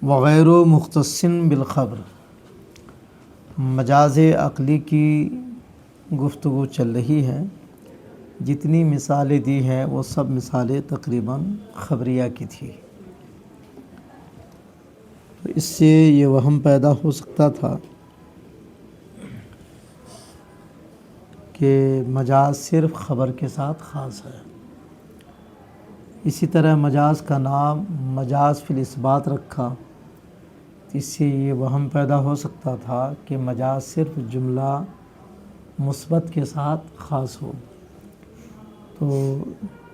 وغیر مختص بالخبر، مجاز عقلی کی گفتگو چل رہی ہے. جتنی مثالیں دی ہیں وہ سب مثالیں تقریباً خبریہ کی تھی. تو اس سے یہ وہم پیدا ہو سکتا تھا کہ مجاز صرف خبر کے ساتھ خاص ہے. اسی طرح مجاز کا نام مجاز فی الاثبات رکھا، اس سے یہ وہم پیدا ہو سکتا تھا کہ مجاز صرف جملہ مثبت کے ساتھ خاص ہو. تو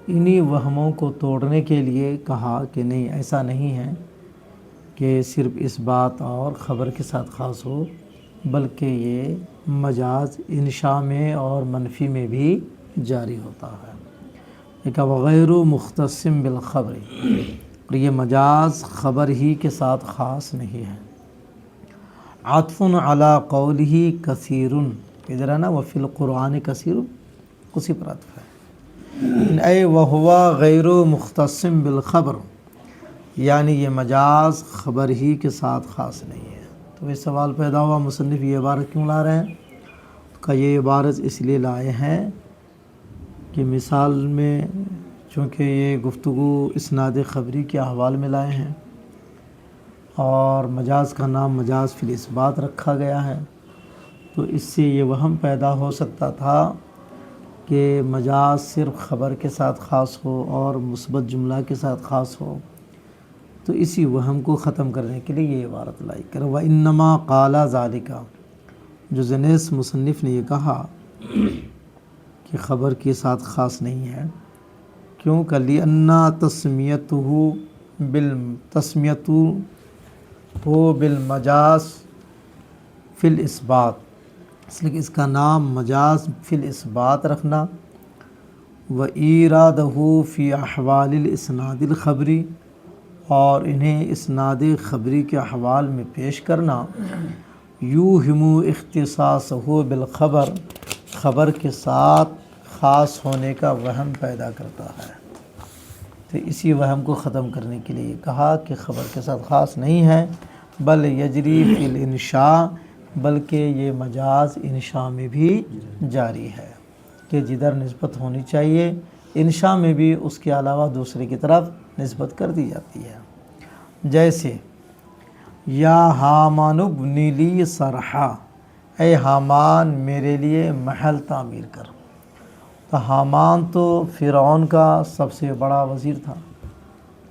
انہی وہموں کو توڑنے کے لیے کہا کہ نہیں، ایسا نہیں ہے کہ صرف اس بات اور خبر کے ساتھ خاص ہو، بلکہ یہ مجاز انشاء میں اور منفی میں بھی جاری ہوتا ہے. ایک وغیر مختص بالخبر، اور یہ مجاز خبر ہی کے ساتھ خاص نہیں ہے. عطف علی قولہ کثیر، ادھر ہے نا وفی القرآن کثیر، اسی پر عطف ہے. اے وہو غیر مختص بالخبر، یعنی یہ مجاز خبر ہی کے ساتھ خاص نہیں ہے. تو یہ سوال پیدا ہوا مصنف یہ عبارت کیوں لا رہے ہیں؟ تو کہ یہ عبارت اس لیے لائے ہیں کہ مثال میں چونکہ یہ گفتگو اسناد خبری کے احوال میں لائے ہیں اور مجاز کا نام مجاز فی الاثبات رکھا گیا ہے، تو اس سے یہ وہم پیدا ہو سکتا تھا کہ مجاز صرف خبر کے ساتھ خاص ہو اور مثبت جملہ کے ساتھ خاص ہو. تو اسی وہم کو ختم کرنے کے لیے یہ عبارت لائی کر وَإِنَّمَا قَالَ ذَلِكَ، جو زنیس مصنف نے یہ کہا کہ خبر کے ساتھ خاص نہیں ہے، کیوں کہ لِأَنَّ تسمیتُهُ بالمجاز فی الاثبات، اس لیے کہ اس کا نام مجاز فی الاثبات رکھنا، وَإِيرَادَهُ فی احوال الاسناد الخبری، اور انہیں اسناد خبری کے احوال میں پیش کرنا، یوہم اختصاصہ بالخبر، خبر کے ساتھ خاص ہونے کا وہم پیدا کرتا ہے. تو اسی وہم کو ختم کرنے کے لیے کہا کہ خبر کے ساتھ خاص نہیں ہے، بل یجری فی الانشاء، بلکہ یہ مجاز انشاء میں بھی جاری ہے کہ جدھر نسبت ہونی چاہیے انشاء میں بھی اس کے علاوہ دوسرے کی طرف نسبت کر دی جاتی ہے. جیسے یا حامان ابن لی صرحا، اے حامان میرے لیے محل تعمیر کر. تو حامان تو فرعون کا سب سے بڑا وزیر تھا.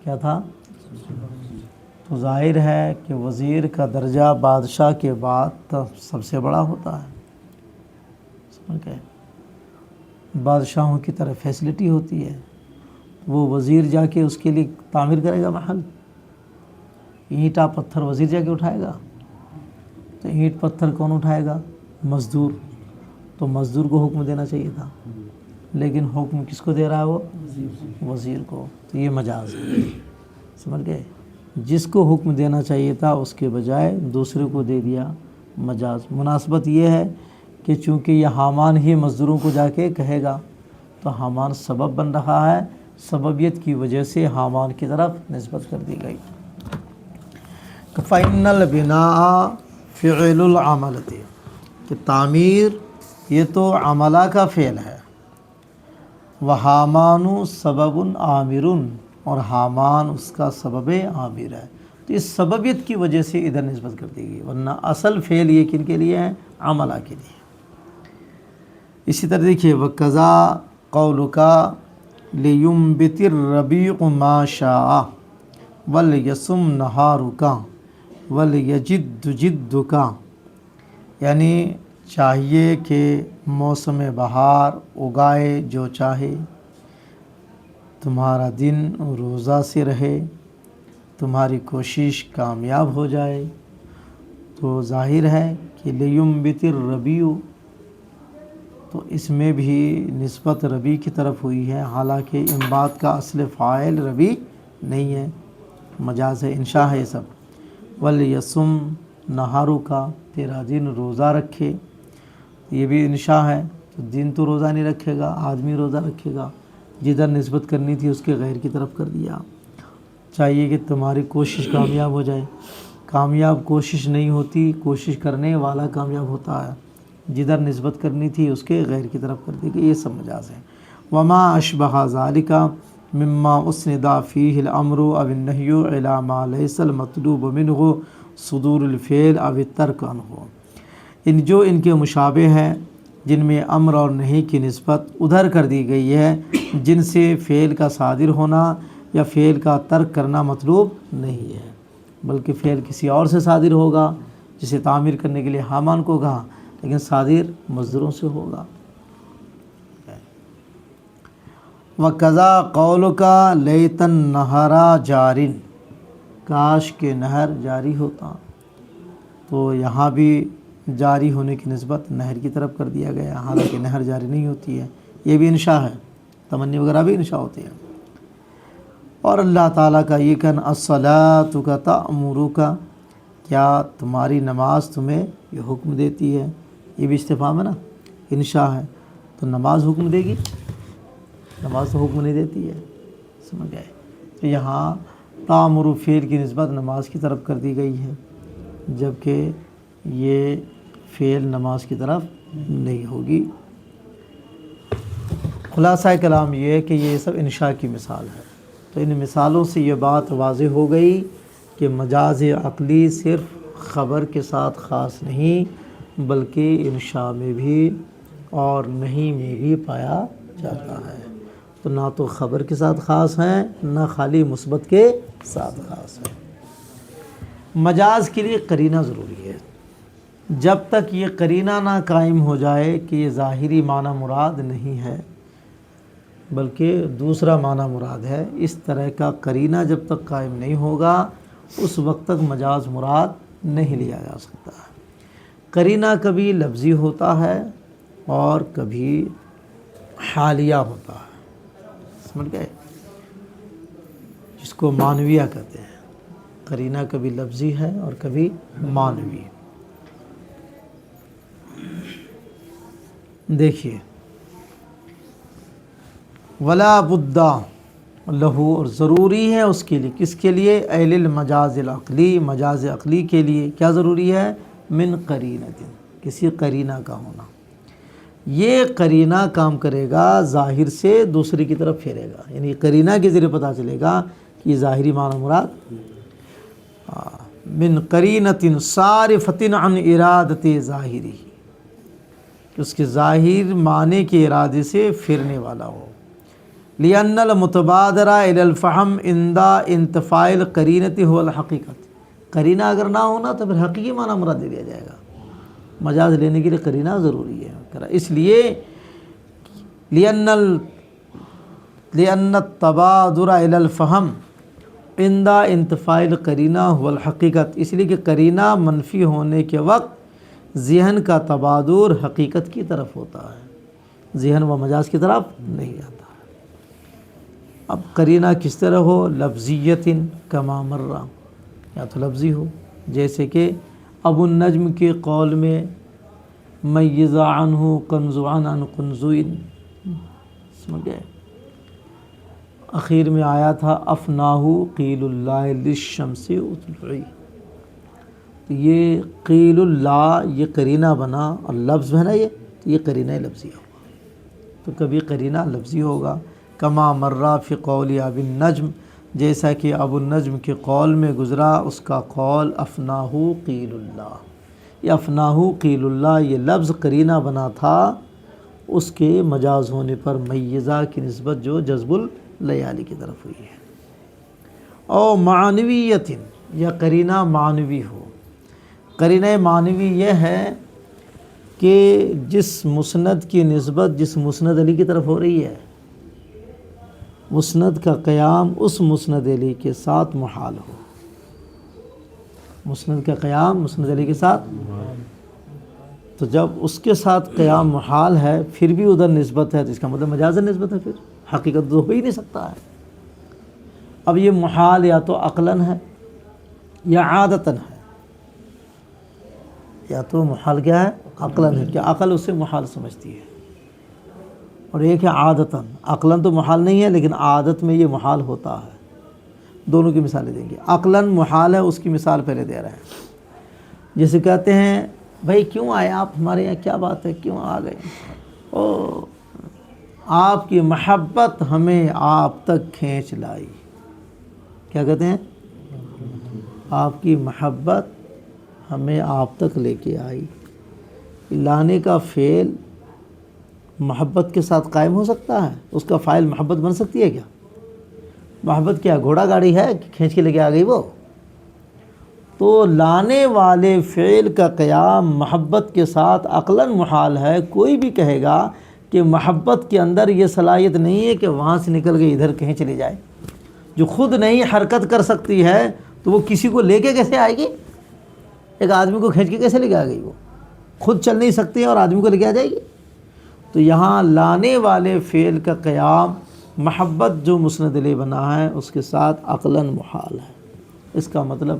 کیا تھا؟ تو ظاہر ہے کہ وزیر کا درجہ بادشاہ کے بعد سب سے بڑا ہوتا ہے. سمجھ گئے؟ بادشاہوں کی طرف فیسلٹی ہوتی ہے، وہ وزیر جا کے اس کے لیے تعمیر کرے گا محل. اینٹا پتھر وزیر جا کے اٹھائے گا، تو اینٹ پتھر کون اٹھائے گا؟ مزدور. تو مزدور کو حکم دینا چاہیے تھا، لیکن حکم کس کو دے رہا ہے؟ وہ وزیر کو. تو یہ مجاز ہے. سمجھ گئے؟ جس کو حکم دینا چاہیے تھا اس کے بجائے دوسرے کو دے دیا. مجاز. مناسبت یہ ہے کہ چونکہ یہ حامان ہی مزدوروں کو جا کے کہے گا، تو حامان سبب بن رہا ہے، سببیت کی وجہ سے حامان کی طرف نسبت کر دی گئی. فَإِنَّ الْبِنَاءَ فِعْلُ الْعَمَلَةِ، کہ تعمیر یہ تو عملہ کا فعل ہے. وَحَامَانُ سَبَبٌ عَامِرٌ، اور حامان اس کا سبب عامر ہے. تو اس سببیت کی وجہ سے ادھر نسبت کر دی گئی، ورنہ اصل فعل یہ کن کے لیے ہے؟ عملہ کے لیے. اسی طرح دیکھیے وَقَضَا قَوْلُكَ لِيُنْبِتِ الرَّبِيعُ مَا شَاءَ وَلْيَسُمْ نَهَارُكَ وَلْيَجِدُّ جِدُّكَ، یعنی چاہیے کہ موسم بہار اگائے جو چاہے، تمہارا دن روزہ سے رہے، تمہاری کوشش کامیاب ہو جائے. تو ظاہر ہے کہ لِيُنْبِتِ الرَّبِيعُ، تو اس میں بھی نسبت ربی کی طرف ہوئی ہے، حالانکہ انبات کا اصل فاعل ربی نہیں ہے، مجاز ہے، انشاء ہے یہ سب. وَلْيَسُمْ نَهَارُكَ، تیرا دن روزہ رکھے، یہ بھی انشاء ہے. تو دن تو روزہ نہیں رکھے گا، آدمی روزہ رکھے گا. جدھر نسبت کرنی تھی اس کے غیر کی طرف کر دیا. چاہیے کہ تمہاری کوشش کامیاب ہو جائے. کامیاب کوشش نہیں ہوتی، کوشش کرنے والا کامیاب ہوتا ہے. جدھر نسبت کرنی تھی اس کے غیر کی طرف کر دی گئی. یہ سب مجاز ہے. وما اشبہ ذالک مما اسند فیہ الامر او النہی الی ما لیس المطلوب منہ صدور الفعل او الترک عنہ. جو ان کے مشابہ ہیں جن میں امر اور نہیں کی نسبت ادھر کر دی گئی ہے جن سے فعل کا صادر ہونا یا فعل کا ترک کرنا مطلوب نہیں ہے، بلکہ فعل کسی اور سے صادر ہوگا. جسے تعمیر کرنے کے لیے حامان کو کہا، لیکن صادر مصدروں سے ہوگا. وَقَضَى قَوْلُكَ لَيْتَ النَّهَرَ جَارٍ، کاش کہ نہر جاری ہوتا. تو یہاں بھی جاری ہونے کی نسبت نہر کی طرف کر دیا گیا، حالانکہ نہر جاری نہیں ہوتی ہے. یہ بھی انشاء ہے، تمنی وغیرہ بھی انشاء ہوتی ہے. اور اللہ تعالیٰ کا یہ کہنا الصلاۃ تأمرک، کیا تمہاری نماز تمہیں یہ حکم دیتی ہے. یہ بھی استفہام ہے نا، انشاء ہے. تو نماز حکم دے گی؟ نماز تو حکم نہیں دیتی ہے. سمجھ گئے؟ تو یہاں تأمر فعل کی نسبت نماز کی طرف کر دی گئی ہے، جبکہ یہ فعل نماز کی طرف نہیں ہوگی. خلاصہ کلام یہ ہے کہ یہ سب انشاء کی مثال ہے. تو ان مثالوں سے یہ بات واضح ہو گئی کہ مجاز عقلی صرف خبر کے ساتھ خاص نہیں، بلکہ انشاء میں بھی اور نہیں میں بھی پایا جاتا ہے. تو نہ تو خبر کے ساتھ خاص ہیں، نہ خالی مثبت کے ساتھ خاص ہیں. مجاز کے لیے قرینہ ضروری ہے. جب تک یہ قرینہ نہ قائم ہو جائے کہ یہ ظاہری معنی مراد نہیں ہے بلکہ دوسرا معنی مراد ہے، اس طرح کا قرینہ جب تک قائم نہیں ہوگا اس وقت تک مجاز مراد نہیں لیا جا سکتا ہے. قرینہ کبھی لفظی ہوتا ہے اور کبھی حالیہ ہوتا ہے. سمجھ گئے؟ جس کو معنویہ کہتے ہیں. قرینہ کبھی لفظی ہے اور کبھی معنوی. دیکھیے ولا بد لہو، اور ضروری ہے اس کے لیے. کس کے لیے؟ اہل المجاز العقلی، مجاز عقلی کے لیے کیا ضروری ہے؟ من قرینۃ، کسی قرینہ کا ہونا. یہ قرینہ کام کرے گا، ظاہر سے دوسری کی طرف پھیرے گا. یعنی قرینہ کے ذریعے پتہ چلے گا کہ یہ ظاہری معنی مراد من قرینۃ صارفۃ عن ارادۃ ظاہری، اس کے ظاہر معنی کے ارادے سے پھرنے والا ہو. لأن المتبادر إلى الفهم عند انتفاء القرینۃ هو الحقیقت. قرینہ اگر نہ ہونا تو پھر حقیقی معنی مراد دے دیا جائے گا. مجاز لینے کے لیے قرینہ ضروری ہے. اس لیے لأن التبادر إلى الفهم عند انتفاء القرینہ هو الحقیقت، اس لیے کہ قرینہ منفی ہونے کے وقت ذہن کا تبادر حقیقت کی طرف ہوتا ہے، ذہن و مجاز کی طرف نہیں آتا. اب قرینہ کس طرح ہو؟ لفظیت کما مرہ، یا تو لفظی ہو جیسے کہ ابو النجم کے قول میں میز عنہ کنزعن عن کنزوئن. سمجھ گئے؟ اخیر میں آیا تھا افناہ قیل اللہ للشمس اطلعی. تو یہ قیل اللہ یہ قرینہ بنا اور لفظ ہے نا، یہ قرینہ لفظی ہوگا. تو کبھی قرینہ لفظی ہوگا کما مرہ فی قول ابی النجم، جیسا کہ ابو النجم کے قول میں گزرا اس کا قول افناہ قیل اللہ. یہ افناہ قیل اللہ یہ لفظ قرینہ بنا تھا اس کے مجاز ہونے پر میزہ کی نسبت جو جذب اللیالی کی طرف ہوئی ہے. او معنویت، یا قرینہ معنوی ہو. قرینہ معنوی یہ ہے کہ جس مسند کی نسبت جس مسند علی کی طرف ہو رہی ہے، مسند کا قیام اس مسند علی کے ساتھ محال ہو. مسند کا قیام مسند علی کے ساتھ، تو جب اس کے ساتھ قیام محال ہے پھر بھی ادھر نسبت ہے تو اس کا مطلب مجازن نسبت ہے، پھر حقیقت تو ہو ہی نہیں سکتا ہے. اب یہ محال یا تو عقلاً ہے یا عادتاً ہے. یا تو محال کیا ہے؟ عقلاً ہے، کہ عقل اسے محال سمجھتی ہے. اور ایک ہے عادتاً. عقلاً تو محال نہیں ہے لیکن عادت میں یہ محال ہوتا ہے. دونوں کی مثالیں دیں گے. عقلاً محال ہے اس کی مثال پہلے دے رہے ہیں. جیسے کہتے ہیں بھائی کیوں آئے آپ ہمارے یہاں, کیا بات ہے, کیوں آ گئے؟ او آپ کی محبت ہمیں آپ تک کھینچ لائی. کیا کہتے ہیں؟ آپ کی محبت ہمیں آپ تک لے کے آئی. لانے کا فعل محبت کے ساتھ قائم ہو سکتا ہے؟ اس کا فاعل محبت بن سکتی ہے کیا؟ محبت کیا گھوڑا گاڑی ہے کہ کھینچ کے لے کے آ گئی وہ؟ تو لانے والے فعل کا قیام محبت کے ساتھ عقلاً محال ہے. کوئی بھی کہے گا کہ محبت کے اندر یہ صلاحیت نہیں ہے کہ وہاں سے نکل کے ادھر کہیں چلی جائے. جو خود نہیں حرکت کر سکتی ہے تو وہ کسی کو لے کے کیسے آئے گی؟ ایک آدمی کو کھینچ کے کیسے لے کے آ گئی؟ وہ خود چل نہیں سکتی اور آدمی کو لے کے آ جائے گی؟ تو یہاں لانے والے فعل کا قیام محبت جو مسند الیہ بنا ہے اس کے ساتھ عقلاً محال ہے. اس کا مطلب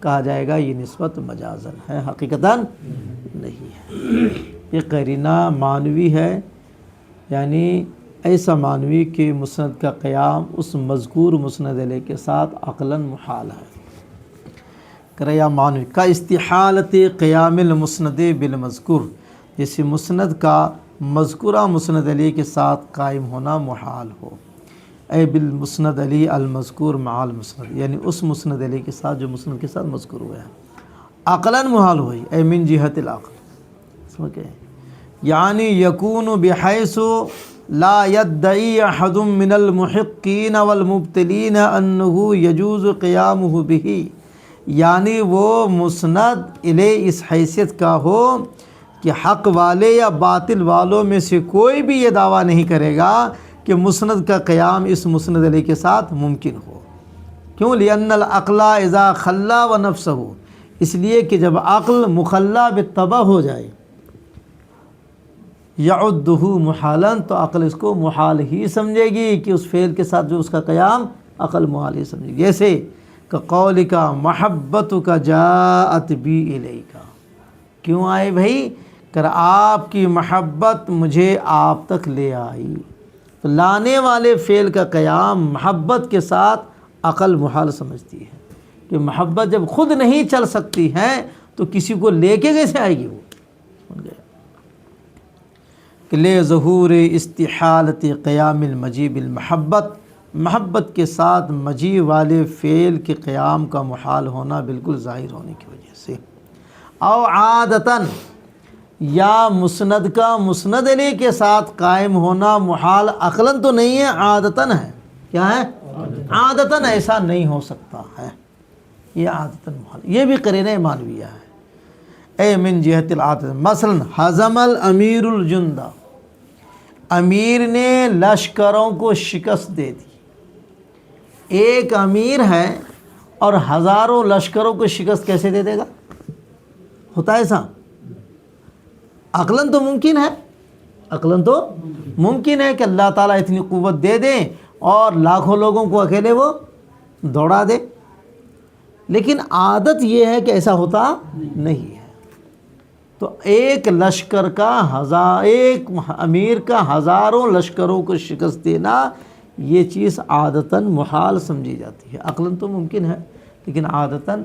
کہا جائے گا یہ نسبت مجازن ہے، حقیقتاً نہیں ہے. یہ قرینہ معنوی ہے، یعنی ایسا معنوی کہ مسند کا قیام اس مذکور مسند الیہ کے ساتھ عقلاً محال ہے. قرینہ معنوی کا استحالت قیام المسند بالمذکور، جیسے مسند کا مذکورہ مسند الیہ کے ساتھ قائم ہونا محال ہو. اے بالمسند الیہ المذکور مع المسند، یعنی اس مسند الیہ کے ساتھ جو مسند کے ساتھ مذکور ہوا ہے عقلاً محال ہوئی. اے من جہت العقل، سمجھ گئے؟ یعنی یکون بحیث لا یدعی احد من المحقین والمبتلین انہ یجوز قیامہ بہ، یعنی وہ مسند الیہ اس حیثیت کا ہو کہ حق والے یا باطل والوں میں سے کوئی بھی یہ دعویٰ نہیں کرے گا کہ مسند کا قیام اس مسند الیہ کے ساتھ ممکن ہو. کیوں؟ لأن العقل اذا خلا ونفسہ، اس لیے کہ جب عقل مخلا بالطبع ہو جائے، یعدہ محالا، تو عقل اس کو محال ہی سمجھے گی کہ اس فعل کے ساتھ جو اس کا قیام عقل محال ہی سمجھے گی. جیسے کہ قولک محبتک جاءت بی الیک، کیوں آئے بھائی؟ کہ آپ کی محبت مجھے آپ تک لے آئی. تو لانے والے فعل کا قیام محبت کے ساتھ عقل محال سمجھتی ہے کہ محبت جب خود نہیں چل سکتی ہے تو کسی کو لے کے کیسے آئے گی وہ؟ سمجھ گئے؟ کہ لے ظہور استحالت قیام المجیء بالمحبت، محبت کے ساتھ مجیء والے فعل کے قیام کا محال ہونا بالکل ظاہر ہونے کی وجہ سے. او عادتاً، یا مسند کا مسند الیہ کے ساتھ قائم ہونا محال عقلاً تو نہیں ہے، عادتاً ہے. کیا ہے؟ عادتاً ایسا نہیں ہو سکتا ہے، یہ عادتاً محال. یہ بھی قرینہ معنویہ ہے. اے من جہت العادت، مثلا حزم الامیر الجند، امیر نے لشکروں کو شکست دے دی. ایک امیر ہے اور ہزاروں لشکروں کو شکست کیسے دے دے گا؟ ہوتا ہے ایسا؟ عقلاً تو ممکن ہے، عقلاً تو ممکن ہے کہ اللہ تعالیٰ اتنی قوت دے دیں اور لاکھوں لوگوں کو اکیلے وہ دوڑا دے، لیکن عادت یہ ہے کہ ایسا ہوتا نہیں ہے. تو ایک لشکر کا ایک امیر کا ہزاروں لشکروں کو شکست دینا، یہ چیز عادتاً محال سمجھی جاتی ہے. عقلاً تو ممکن ہے لیکن عادتاً،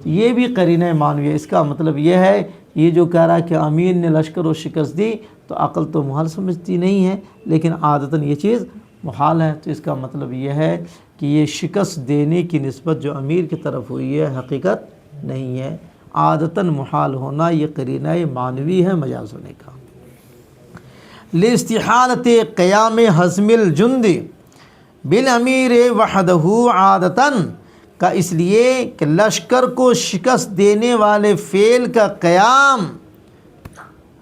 یہ بھی قرینہ معنوی ہے. اس کا مطلب یہ ہے، یہ جو کہہ رہا ہے کہ امیر نے لشکر و شکست دی تو عقل تو محال سمجھتی نہیں ہے لیکن عادتاً یہ چیز محال ہے. تو اس کا مطلب یہ ہے کہ یہ شکست دینے کی نسبت جو امیر کی طرف ہوئی ہے حقیقت نہیں ہے. عادتاً محال ہونا یہ قرینہ معنوی ہے مجاز ہونے کا. لاستحالت قیام حزم الجند بالامیر وحدہ عادتاً، کا اس لیے کہ لشکر کو شکست دینے والے فعل کا قیام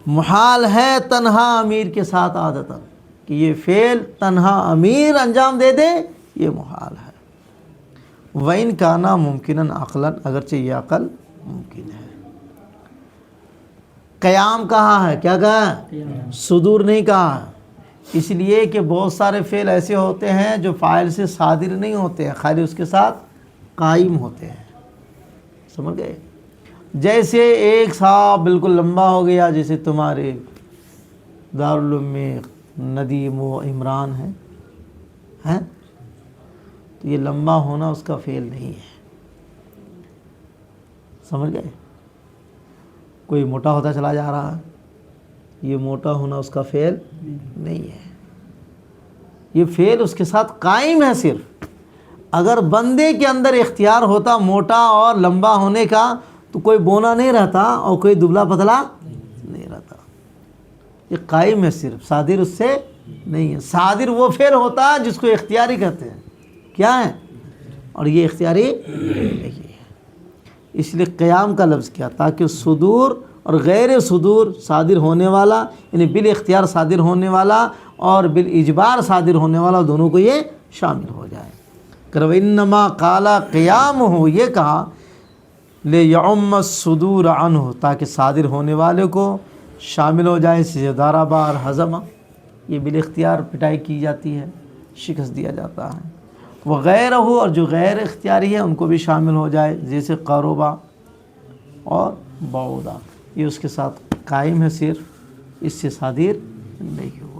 محال ہے تنہا امیر کے ساتھ عادتاً، کہ یہ فعل تنہا امیر انجام دے دے، یہ محال ہے. وَإِنْ كَانَ مُمْكِنًا عَقْلًا، اگرچہ یہ عقل ممکن ہے. قیام کہا ہے، کیا کہا ہے؟ صدور نہیں کہا ہے. اس لیے کہ بہت سارے فعل ایسے ہوتے ہیں جو فاعل سے صادر نہیں ہوتے ہیں، خالی اس کے ساتھ قائم ہوتے ہیں. سمجھ گئے؟ جیسے ایک صاحب بالکل لمبا ہو گیا، جیسے تمہارے دارالعلوم میں ندیم و عمران ہیں، تو یہ لمبا ہونا اس کا فعل نہیں ہے. سمجھ گئے؟ کوئی موٹا ہوتا چلا جا رہا ہے، یہ موٹا ہونا اس کا فعل نہیں ہے. یہ فعل اس کے ساتھ قائم ہے. صرف اگر بندے کے اندر اختیار ہوتا موٹا اور لمبا ہونے کا تو کوئی بونا نہیں رہتا اور کوئی دبلا پتلا نہیں رہتا. یہ قائم ہے، صرف صادر اس سے نہیں ہے. صادر وہ فعل ہوتا ہے جس کو اختیاری کہتے ہیں. کیا ہے؟ اور یہ اختیاری نہیں ہے. اس لیے قیام کا لفظ کیا، تاکہ صدور اور غیر صدور صادر ہونے والا، یعنی بالاختیار صادر ہونے والا اور بالاجبار صادر ہونے والا، دونوں کو یہ شامل ہو جائے. کہ انما قال قیام ہو، یہ کہا لیعم الصدور عنہ، تاکہ صادر ہونے والے کو شامل ہو جائے. ضرب اور ہضم، یہ بالاختیار پٹائی کی جاتی ہے، شکست دیا جاتا ہے. وغیرہ ہو، اور جو غیر اختیاری ہے ان کو بھی شامل ہو جائے، جیسے قربا اور بعودا، یہ اس کے ساتھ قائم ہے، صرف اس سے صادر نہیں ہو.